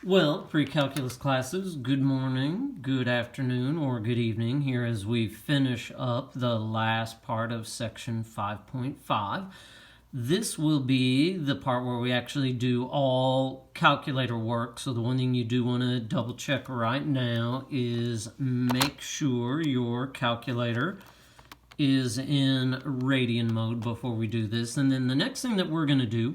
Well, pre-calculus classes, good morning, good afternoon, or good evening here as we finish up the last part of section 5.5. This will be the part where we actually do all calculator work. So the one thing you do want to double check right now is make sure your calculator is in radian mode before we do this. And then the next thing that we're going to do,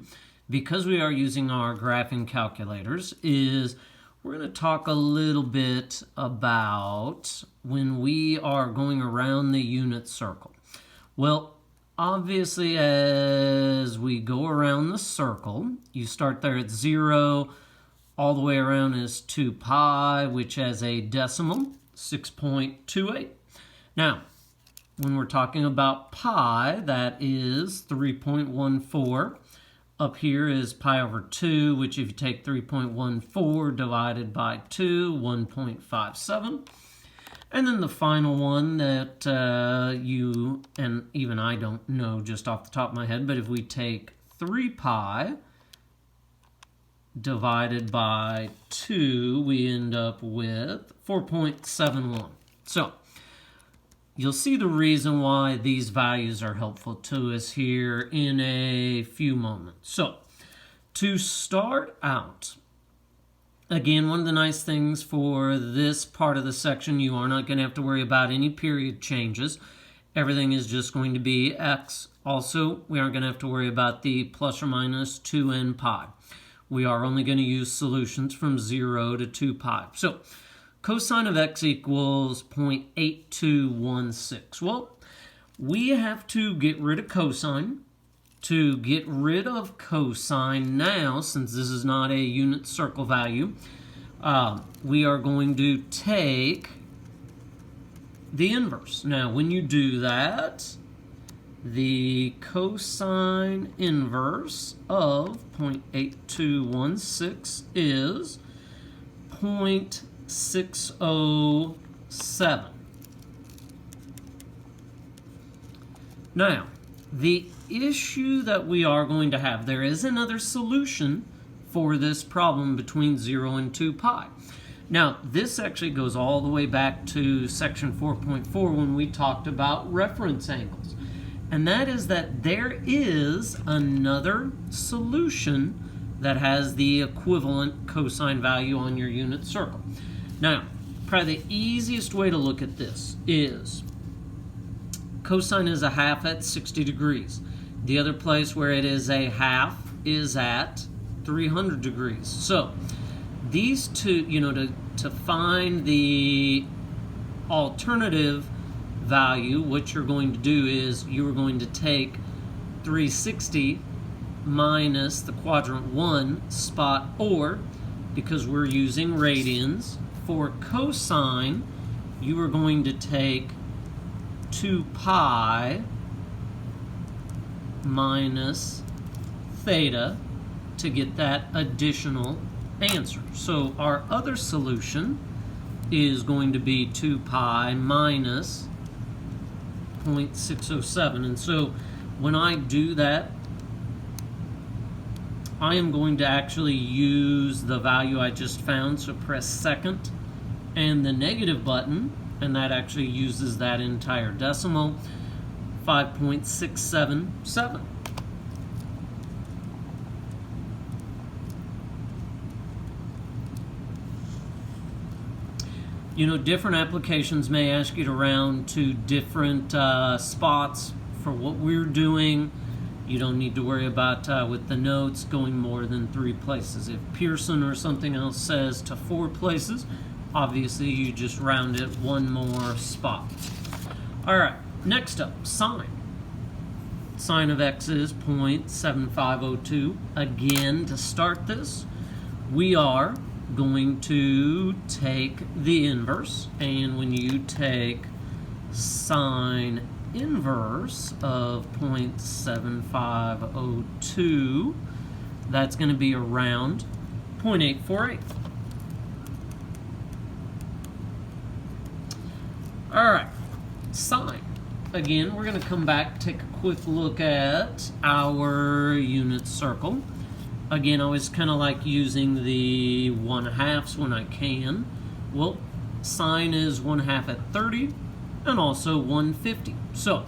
because we are using our graphing calculators, is we're going to talk a little bit about when we are going around the unit circle. Well, obviously, as we go around the circle, you start there at 0, all the way around is 2 pi, which has a decimal, 6.28. Now, when we're talking about pi, that is 3.14. Up here is pi over 2, which if you take 3.14 divided by 2, 1.57. And then the final one that you, and even I don't know just off the top of my head, but if we take 3 pi divided by 2, we end up with 4.71. So you'll see the reason why these values are helpful to us here in a few moments. So, to start out, again, one of the nice things for this part of the section, you are not going to have to worry about any period changes. Everything is just going to be x. Also, we aren't going to have to worry about the plus or minus 2n pi. We are only going to use solutions from 0 to 2 pi. So, cosine of x equals 0.8216. Well, we have to get rid of cosine. To get rid of cosine now, since this is not a unit circle value, we are going to take the inverse. Now, when you do that, the cosine inverse of 0.8216 is 0.607. Now, the issue that we are going to have, there is another solution for this problem between 0 and 2 pi. Now, this actually goes all the way back to section 4.4 when we talked about reference angles. And that is that there is another solution that has the equivalent cosine value on your unit circle. Now, probably the easiest way to look at this is cosine is a half at 60 degrees. The other place where it is a half is at 300 degrees. So these two, to find the alternative value, what you're going to do is you're going to take 360 minus the quadrant 1 spot, or because we're using radians, for cosine, you are going to take 2 pi minus theta to get that additional answer. So our other solution is going to be 2 pi minus 0.607. And so when I do that, I am going to actually use the value I just found. So press second and the negative button, and that actually uses that entire decimal, 5.677. Different applications may ask you to round to different spots. For what we're doing, you don't need to worry about, with the notes, going more than 3 places. If Pearson or something else says to 4 places, obviously you just round it 1 more spot. All right, next up, sine. Sine of x is 0.7502. Again, to start this, we are going to take the inverse, and when you take sine inverse of 0.7502, that's going to be around 0.848. All right, sine. Again, we're going to come back, take a quick look at our unit circle. Again, I always kind of like using the 1/2 when I can. Well, sine is 1/2 at 30 and also 150. So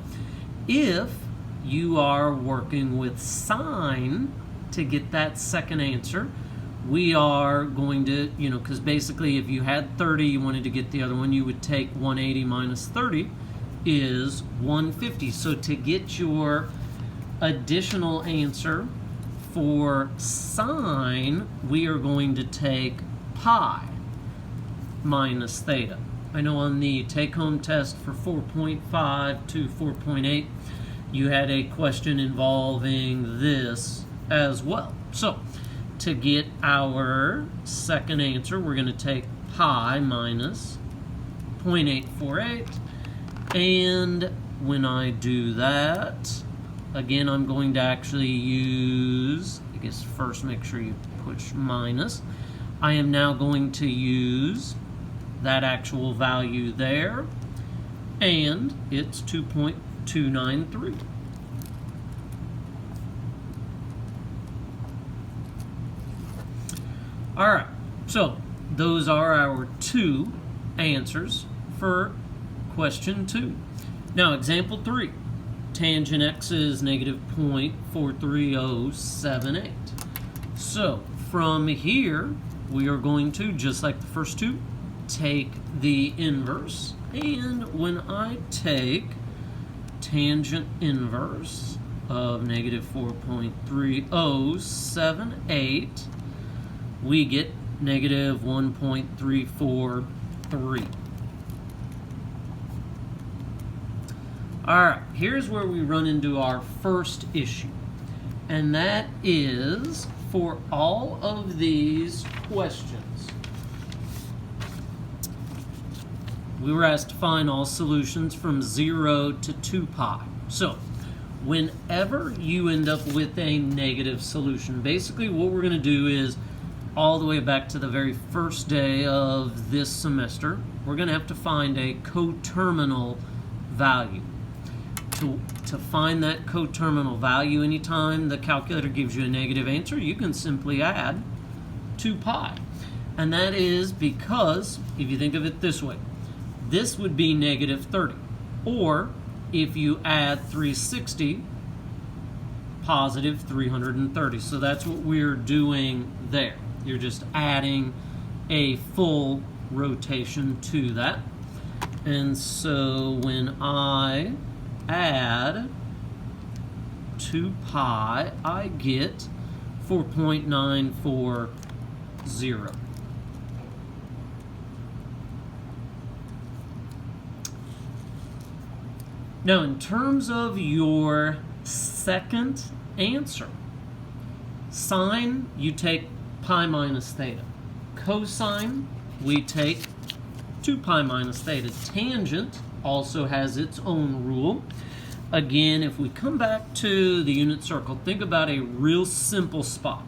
if you are working with sine to get that second answer, we are going to, because basically if you had 30, you wanted to get the other one, you would take 180 minus 30 is 150. So to get your additional answer for sine, we are going to take pi minus theta. I know on the take-home test for 4.5 to 4.8, you had a question involving this as well. So to get our second answer, we're going to take pi minus 0.848. And when I do that, again, I'm going to actually use, I guess first make sure you push minus. I am now going to use that actual value there, and it's 2.293. All right, so those are our two answers for question 2. Now, example 3. Tangent x is negative 0.43078. So from here, we are going to, just like the first two, take the inverse. And when I take tangent inverse of negative 4.3078, we get negative 1.343. All right, here's where we run into our first issue, and that is for all of these questions, we were asked to find all solutions from 0 to 2 pi. So whenever you end up with a negative solution, basically what we're going to do is, all the way back to the very first day of this semester, we're going to have to find a coterminal value. To find that coterminal value, anytime the calculator gives you a negative answer, you can simply add 2 pi. And that is because, if you think of it this way, this would be negative 30. Or, if you add 360, positive 330. So that's what we're doing there. You're just adding a full rotation to that. And so when I add 2 pi, I get 4.940. Now, in terms of your second answer, sine, you take pi minus theta. Cosine, we take 2 pi minus theta. Tangent also has its own rule. Again, if we come back to the unit circle, think about a real simple spot.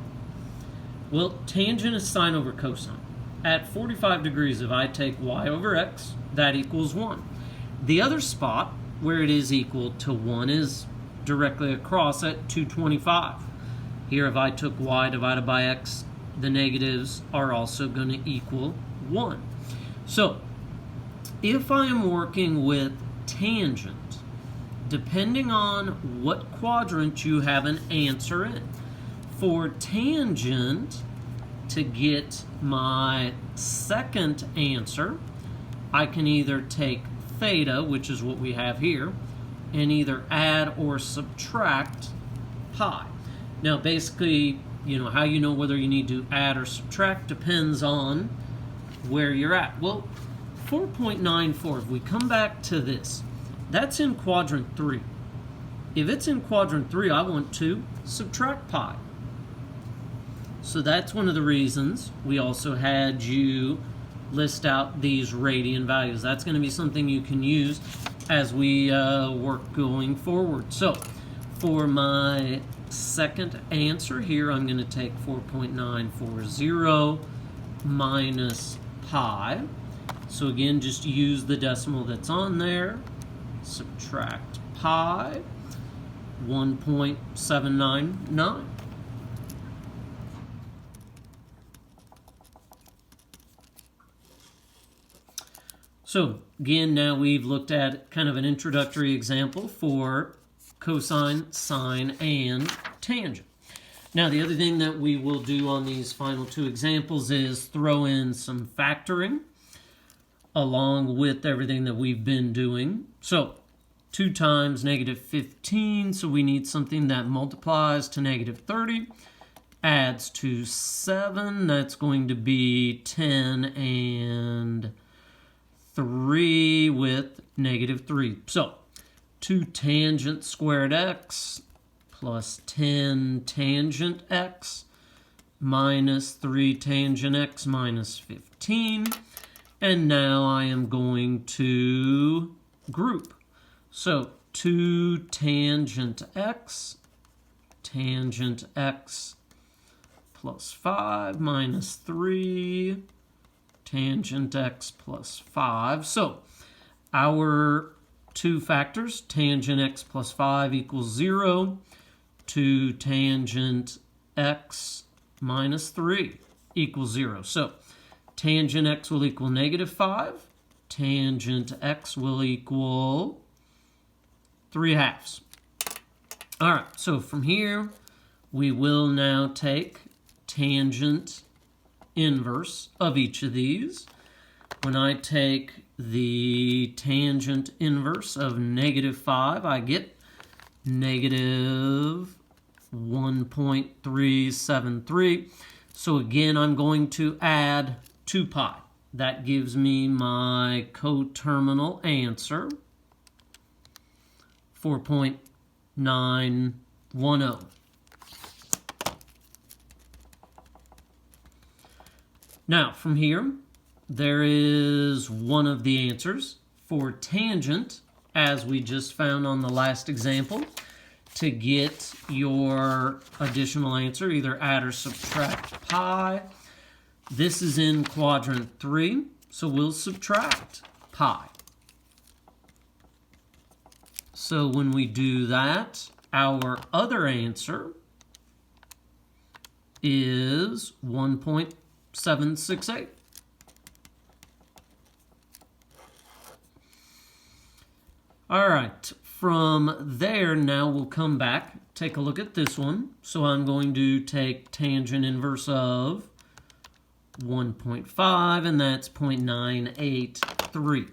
Well, tangent is sine over cosine. At 45 degrees, if I take y over x, that equals 1. The other spot where it is equal to 1 is directly across at 225. Here, if I took y divided by x, the negatives are also going to equal 1. So, if I am working with tangent, depending on what quadrant you have an answer in, for tangent, to get my second answer, I can either take theta, which is what we have here, and either add or subtract pi. Now, basically, how you know whether you need to add or subtract depends on where you're at. Well, 4.94, if we come back to this, that's in quadrant 3. If it's in quadrant 3, I want to subtract pi. So that's one of the reasons we also had you list out these radian values. That's going to be something you can use as we work going forward. So for my second answer here, I'm going to take 4.940 minus pi. So again, just use the decimal that's on there. Subtract pi, 1.799. So again, now we've looked at kind of an introductory example for cosine, sine, and tangent. Now the other thing that we will do on these final two examples is throw in some factoring along with everything that we've been doing. So 2 times negative 15, so we need something that multiplies to negative 30, adds to 7, that's going to be 10 and 3 with negative 3. So 2 tangent squared x plus 10 tangent x minus 3 tangent x minus 15. And now I am going to group. So 2 tangent x plus 5 minus 3 tangent x plus 5. So our two factors, tangent x plus 5 equals 0. 2 tangent x minus 3 equals 0. So tangent x will equal negative 5. Tangent x will equal 3/2. All right, so from here, we will now take tangent inverse of each of these. When I take the tangent inverse of negative 5, I get negative 1.373. So again, I'm going to add 2 pi. That gives me my coterminal answer, 4.910. Now, from here, there is one of the answers for tangent, as we just found on the last example. To get your additional answer, either add or subtract pi. This is in quadrant 3, so we'll subtract pi. So when we do that, our other answer is 1.768. All right, from there, now we'll come back, take a look at this one. So I'm going to take tangent inverse of 1.5, and that's 0.983.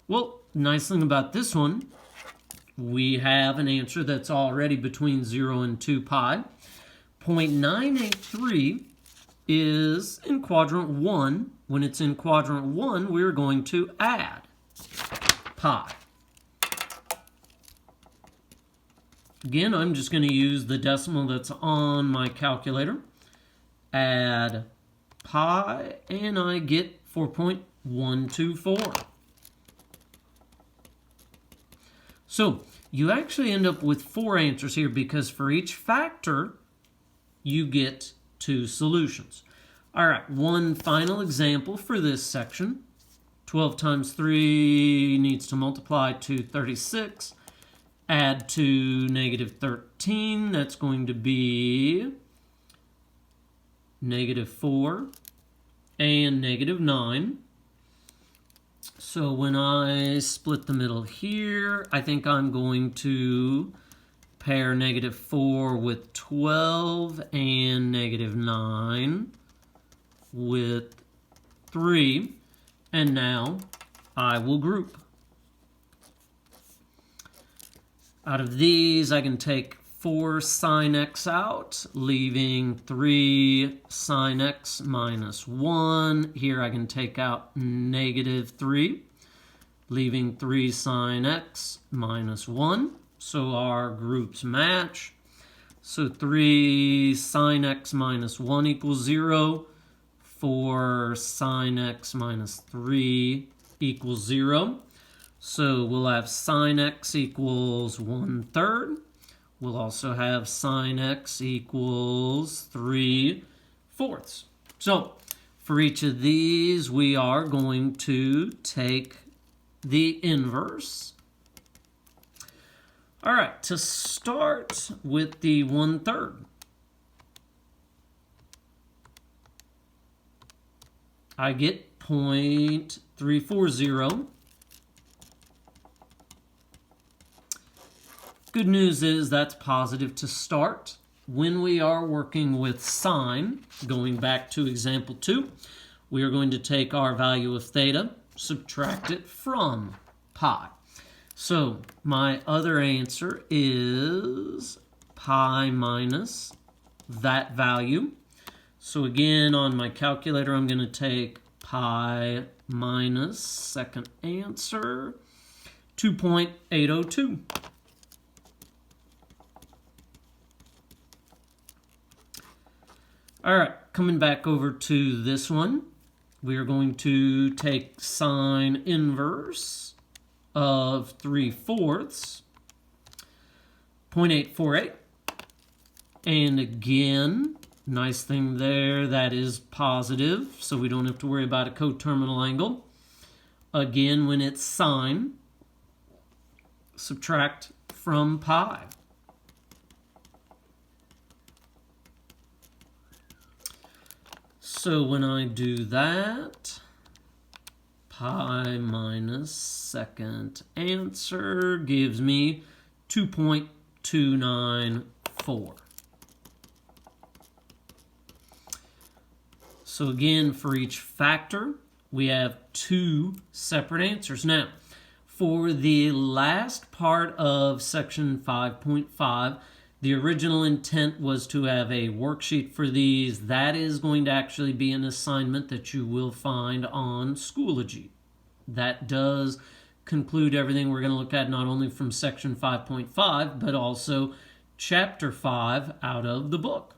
Well, nice thing about this one, we have an answer that's already between 0 and 2 pi. 0.983 is in quadrant 1. When it's in quadrant 1, we're going to add pi. Again, I'm just going to use the decimal that's on my calculator. Add pi, and I get 4.124. So you actually end up with 4 answers here, because for each factor, you get 2 solutions. All right, one final example for this section. 12 times 3 needs to multiply to 36. Add to negative 13. That's going to be negative 4 and negative 9. So when I split the middle here, I think I'm going to pair negative 4 with 12 and negative 9 with 3. And now I will group. Out of these, I can take 4 sine x out, leaving 3 sine x minus 1. Here I can take out negative 3, leaving 3 sine x minus 1. So our groups match. So 3 sine x minus 1 equals 0. 4 sine x minus 3 equals 0. So we'll have sine x equals 1/3. We'll also have sine x equals 3/4. So for each of these, we are going to take the inverse. All right, to start with the 1/3. I get 0.340. Good news is that's positive to start. When we are working with sine, going back to example 2, we are going to take our value of theta, subtract it from pi. So my other answer is pi minus that value. So again, on my calculator, I'm going to take pi minus, second answer, 2.802. All right, coming back over to this one, we are going to take sine inverse of 3/4, 0.848. And again, nice thing there, that is positive, so we don't have to worry about a coterminal angle. Again, when it's sine, subtract from pi. So when I do that, pi minus second answer gives me 2.294. So again, for each factor, we have 2 separate answers. Now, for the last part of section 5.5, the original intent was to have a worksheet for these. That is going to actually be an assignment that you will find on Schoology. That does conclude everything we're going to look at, not only from section 5.5, but also chapter 5 out of the book.